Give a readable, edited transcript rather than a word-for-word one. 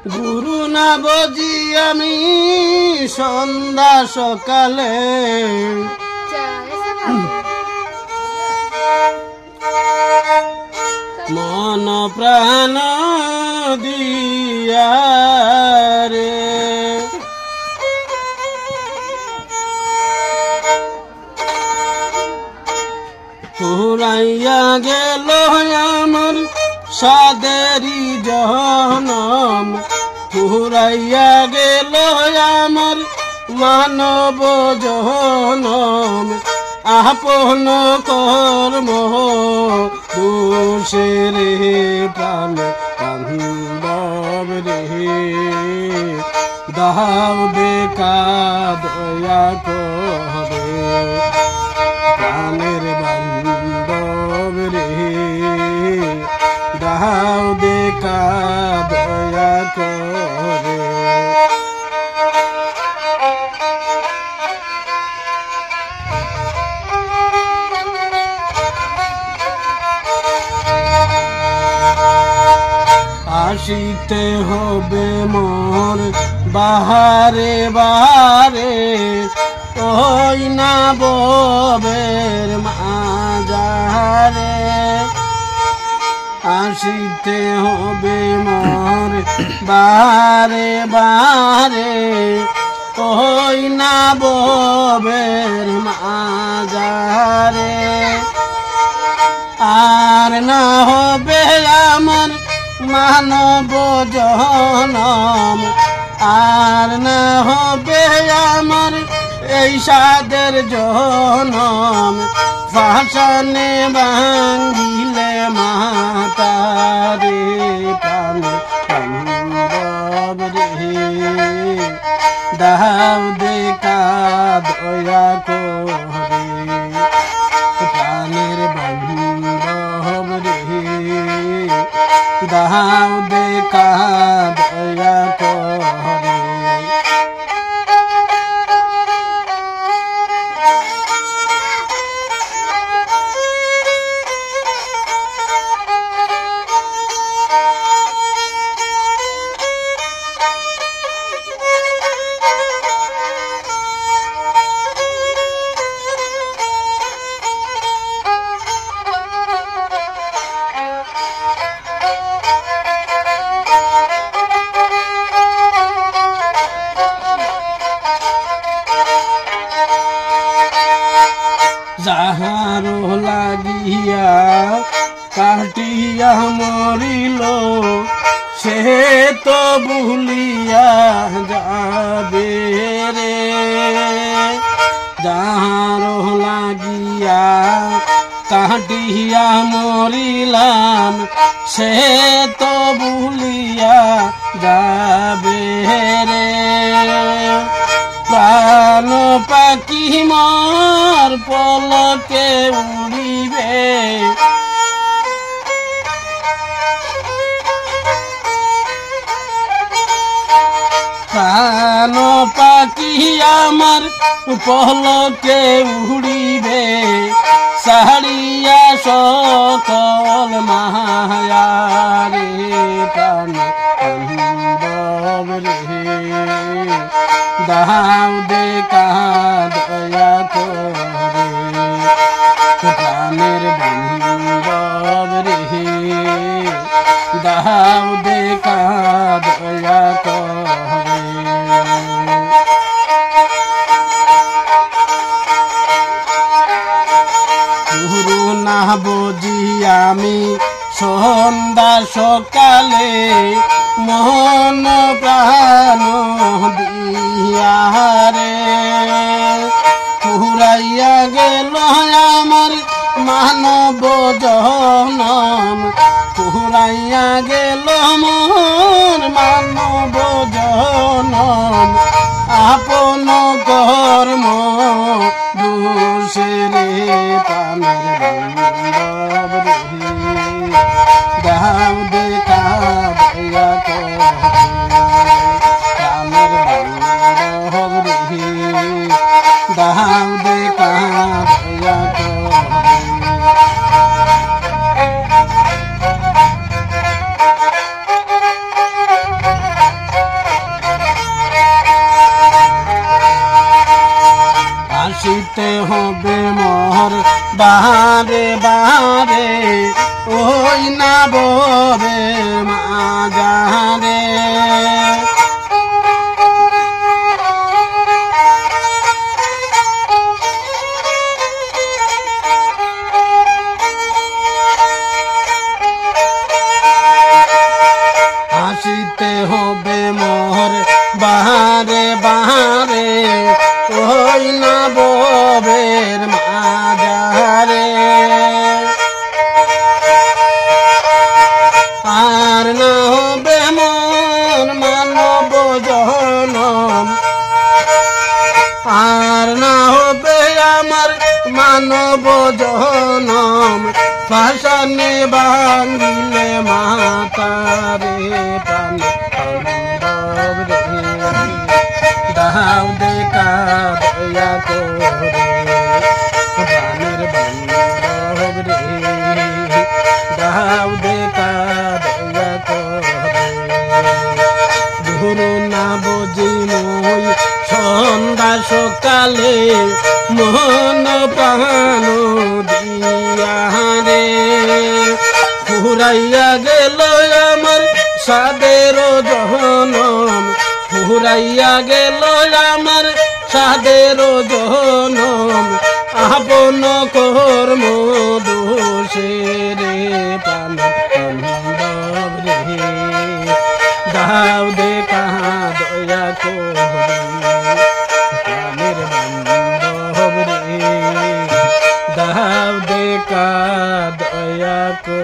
গুরু না বুঝি আমি সন্ধ্যা সকালে মন প্রাণ দিয়া রে ফুরাইয়া গেল আমার সাদেরি জনম ফুরাইয়া গেল আমার মানব জনম আপন কর্ম দোষে রে প্রাণ বান্ধব রে দাও দেখা দয়া করে প্রাণের বান্ধব রে দাও দেখা দয়া করে আসিতে হবে মোর বাহারে বাহারে ওই না ববের মাজারে আসিতে হবে মোর বাহারে বাহারে ওই না ববের মাজারে আর না হবে আমার মানব জনম আর না হবে আমার এই সাদের জনম ফাঁসানে ভাঙ্গিলে মাতারে প্রাণ বান্ধব রে দাও দেখা দয়া করে প্রাণের বান্ধব রে দাও দেখা দয়া করে যাহারো লাগিয়া কাটিয়া মরিল সে তো ভুলিয়া যাবে রে যাহারো লাগিয়া কাটিয়া মরিলাম সে তো ভুলিয়া যাবে রে প্রাণ পাখি মার পলকে উড়িবে প্রাণ পাখি আমার পলকে উড়িবে সারিয়া সকল মায়া রে প্রাণ বান্ধব রে দাও দেখা দয়া করে প্রাণের বান্ধব রে দাও দেখা দয়া করে গুরু না বুঝি আমি সন্ধ্যা সকালে মন প্রাণ দিয়া রে ফুরাইয়া গেল আমার মানব জনম ফুরাইয়া গেল মোর মানব জনম আপন কর্ম দোষে রে প্রাণের বান্ধব রে দাও দেখা দয়া করে প্রাণের বান্ধব রে দাও দেখা দয়া করে হবে মোর বাহারে বাহারে ওই না ববে মাজারে আসিতে হবে মোর বাহারে বাহারে ওই না ববের মাজারে আর না হবে মোর মানব জনম আর না হবে আমার মানব জনম পাশানে বাঙ্গিলে মাতারে প্রাণ দাও দেখা দয়া করে প্রাণের বান্ধব রে দাও দেখা দয়া করে ধরো না বুঝি মই সন্ধ্যা সকালে মন প্রাণ দিয়া রে ফুরাইয়া গেল আমার সাদের জনম ফুরাইয়া গেল আমার সাদের জনম আপন কর্ম দোষে রে প্রাণ রে দাও দেখা দয়া করে প্রাণের বান্ধব রে দাও দেখা দয়া করে।